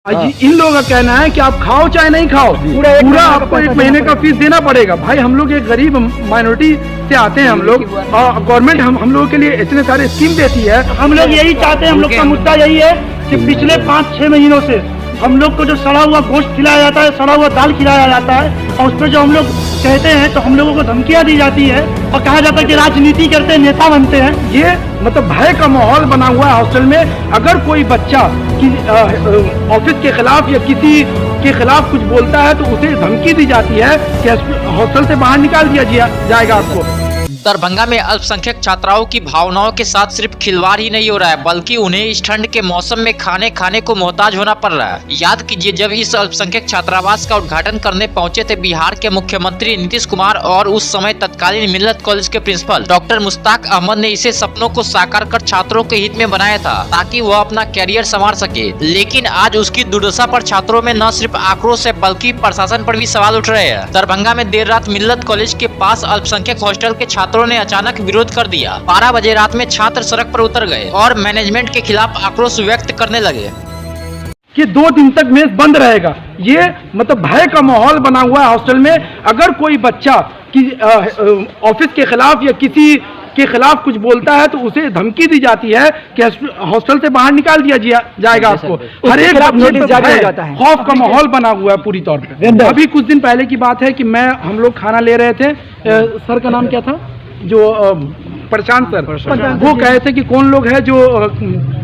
इन लोगों का कहना है कि आप खाओ चाहे नहीं खाओ, पूरा आपको 1 महीने का फीस देना पड़ेगा। भाई हम लोग एक गरीब माइनॉरिटी से आते हैं हम लोग, और गवर्नमेंट हम लोगों के लिए इतने सारे स्कीम देती है। हम लोग यही चाहते हैं, हम लोग का मुद्दा यही है कि पिछले 5-6 महीनों से हम लोग को जो सड़ा हुआ गोश्त खिलाया जाता है, सड़ा हुआ दाल खिलाया जाता है, और उस पर जो हम लोग कहते हैं तो हम लोगों को धमकियां दी जाती है और कहा जाता है कि राजनीति करते हैं, नेता बनते हैं। ये मतलब भय का माहौल बना हुआ है हॉस्टल में। अगर कोई बच्चा ऑफिस के खिलाफ या किसी के खिलाफ कुछ बोलता है तो उसे धमकी दी जाती है कि हॉस्टल से बाहर निकाल दिया जाएगा आपको। दरभंगा में अल्पसंख्यक छात्राओं की भावनाओं के साथ सिर्फ खिलवाड़ ही नहीं हो रहा है, बल्कि उन्हें इस ठंड के मौसम में खाने को मोहताज होना पड़ रहा है। याद कीजिए, जब इस अल्पसंख्यक छात्रावास का उद्घाटन करने पहुंचे थे बिहार के मुख्यमंत्री नीतीश कुमार और उस समय तत्कालीन मिल्लत कॉलेज के प्रिंसिपल डॉक्टर मुश्ताक अहमद ने इसे सपनों को साकार कर छात्रों के हित में बनाया था ताकि वह अपना कैरियर संवार सके। लेकिन आज उसकी दुर्दशा पर छात्रों में न सिर्फ आक्रोश है बल्कि प्रशासन पर भी सवाल उठ रहे हैं। दरभंगा में देर रात मिल्लत कॉलेज के पास अल्पसंख्यक हॉस्टल के छात्रों ने अचानक विरोध कर दिया। 12 बजे रात में छात्र सड़क पर उतर गए और मैनेजमेंट के खिलाफ आक्रोश व्यक्त करने लगे कि 2 दिन तक मेस बंद रहेगा। ये मतलब भय का माहौल बना हुआ है हॉस्टल में। अगर कोई बच्चा ऑफिस के खिलाफ या किसी के खिलाफ कुछ बोलता है तो उसे धमकी दी जाती है कि हॉस्टल से बाहर निकाल दिया जाएगा आपको। हर एक खौफ का माहौल बना हुआ है पूरी तौर पे। अभी कुछ दिन पहले की बात है कि हम लोग खाना ले रहे थे, सर का नाम क्या था, जो प्रशांत सर, वो कहे थे कि कौन लोग है जो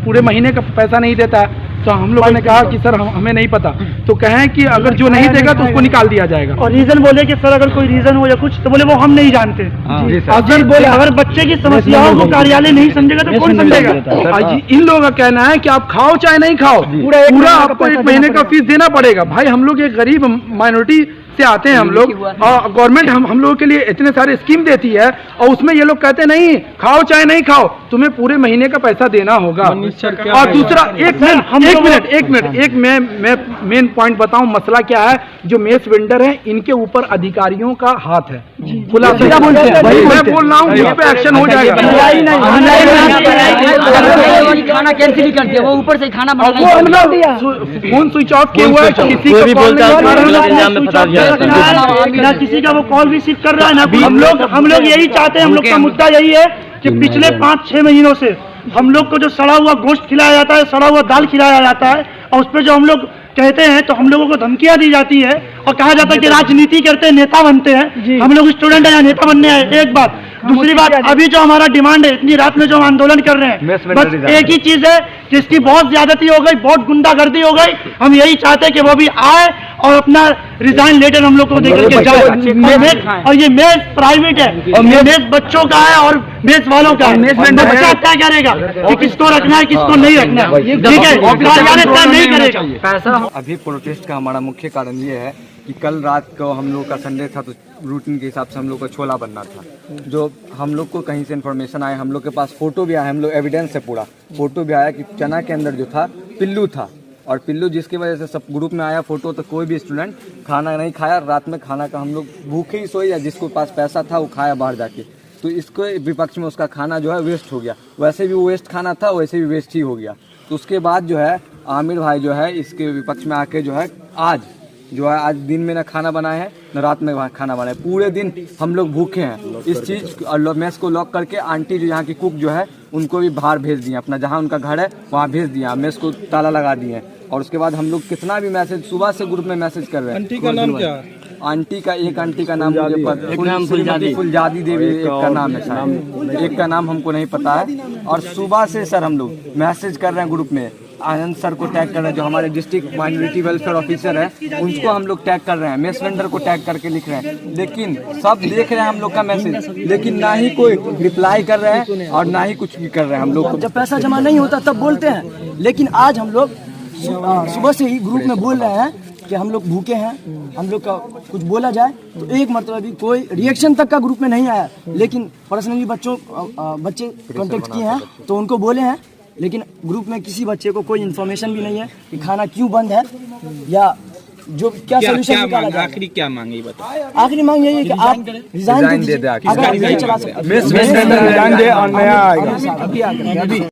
पूरे महीने का पैसा नहीं देता है। तो हम लोगों ने कहा कि सर हमें नहीं पता। तो कहें कि अगर जो नहीं देगा तो उसको निकाल दिया जाएगा। और रीजन बोले कि सर अगर कोई रीजन हो या कुछ तो बोले वो हम नहीं जानते। अगर बच्चे की समस्याओं को कार्यालय नहीं समझेगा तो कौन समझेगा। इन लोगों का कहना है कि आप खाओ चाहे नहीं खाओ, पूरा आपको 1 महीने का फीस देना पड़ेगा। भाई हम लोग एक गरीब माइनॉरिटी से आते हैं हम लोग, और गवर्नमेंट हम लोगों के लिए इतने सारे स्कीम देती है, और उसमें ये लोग कहते नहीं खाओ चाहे नहीं खाओ, तुम्हें पूरे महीने का पैसा देना होगा। और दूसरा एक मेन पॉइंट बताऊं, मसला क्या है। जो मेस वेंडर है इनके ऊपर अधिकारियों का हाथ है। खुला मैं बोल रहा हूँ, इस पे एक्शन हो जाएगा। खाना कैंसिल कर दिया, वो ऊपर से खाना फोन स्विच ऑफ किया हुआ है, किसी को ना किसी का वो कॉल भी रिसीव कर रहा है ना। हम लोग यही चाहते हैं, हम लोग का मुद्दा यही है कि पिछले 5-6 महीनों से हम लोग को जो सड़ा हुआ गोश्त खिलाया जाता है, सड़ा हुआ दाल खिलाया जाता है, और उस पर जो हम लोग कहते हैं तो हम लोगों को धमकियां दी जाती है और कहा जाता है कि राजनीति करते हैं, नेता बनते हैं। हम लोग स्टूडेंट हैं या नेता बनने आए, एक बात। दूसरी बात, अभी जो हमारा डिमांड है, इतनी रात में जो हम आंदोलन कर रहे हैं, बस एक ही चीज है कि इसकी बहुत ज्यादती हो गई, बहुत गुंडागर्दी हो गई। हम यही चाहते हैं कि वो भी आए और अपना रिजाइन लेटर हम लोग को देकर के जाए। और ये मेस प्राइवेट है और मेस बच्चों का है और मेस वालों का है। बच्चा तय करेगा कि किसको रखना है किसको नहीं रखना है, ठीक है, कार्यालय तय नहीं करेगा। अभी प्रोटेस्ट का हमारा मुख्य कारण ये है कि कल रात को हम लोग का संडे था, तो रूटीन के हिसाब से हम लोग का छोला बनना था। जो हम लोग को कहीं से इन्फॉर्मेशन आया, हम लोग के पास फोटो भी आया, हम लोग एविडेंस है, पूरा फोटो भी आया कि चना के अंदर जो था पिल्लू था, और पिल्लू जिसकी वजह से सब ग्रुप में आया फोटो, तो कोई भी स्टूडेंट खाना नहीं खाया। रात में खाना का हम लोग भूखे ही सोए, या जिसको पास पैसा था वो खाया बाहर जाके। तो इसको विपक्ष में उसका खाना जो है वेस्ट हो गया। वैसे भी वो वेस्ट खाना था, वैसे भी वेस्ट ही हो गया। तो उसके बाद जो है आमिर भाई जो है इसके विपक्ष में आके जो है आज दिन में ना खाना बनाए हैं न रात में खाना बनाए। पूरे दिन हम लोग भूखे हैं। इस चीज़ और मेस को लॉक करके आंटी जो यहाँ की कुक जो है उनको भी बाहर भेज दिए, अपना जहाँ उनका घर है वहाँ भेज दिया, मेस को ताला लगा दिए। और उसके बाद हम लोग कितना भी मैसेज सुबह से ग्रुप में मैसेज कर रहे हैं। आंटी का नाम क्या है? एक आंटी का नाम मुझे फुलजादी देवी एक का नाम है शायद, एक का नाम हमको नहीं पता है। और सुबह से सर हम लोग मैसेज कर रहे हैं ग्रुप में, आनंद सर को टैग कर रहे हैं, जो हमारे डिस्ट्रिक्ट माइनॉरिटी वेलफेयर ऑफिसर है, उनको हम लोग टैग कर रहे हैं, मेस वेंडर को टैग करके लिख रहे हैं। लेकिन सब देख रहे हैं हम लोग का मैसेज, लेकिन ना ही कोई रिप्लाई कर रहे हैं और ना ही कुछ भी कर रहे हैं। हम लोग जब पैसा जमा नहीं होता तब बोलते हैं, लेकिन आज हम लोग सुबह से ही ग्रुप में बोल रहे हैं कि हम लोग भूखे हैं, हम लोग का कुछ बोला जाए तो एक मरतबा भी कोई रिएक्शन तक का ग्रुप में नहीं आया। लेकिन पर्सनली बच्चे कांटेक्ट किए हैं तो उनको बोले हैं, लेकिन ग्रुप में किसी बच्चे को कोई इन्फॉर्मेशन भी नहीं है कि खाना क्यों बंद है या जो क्या सोल्यूशन निकाला जाए। आखिरी क्या मांग है बताओ? आखिरी मांग यही है कि आप रिजाइन दे दे, अगर नहीं चला सकते मेस वेंडर रिजाइन दे और नया आएगा।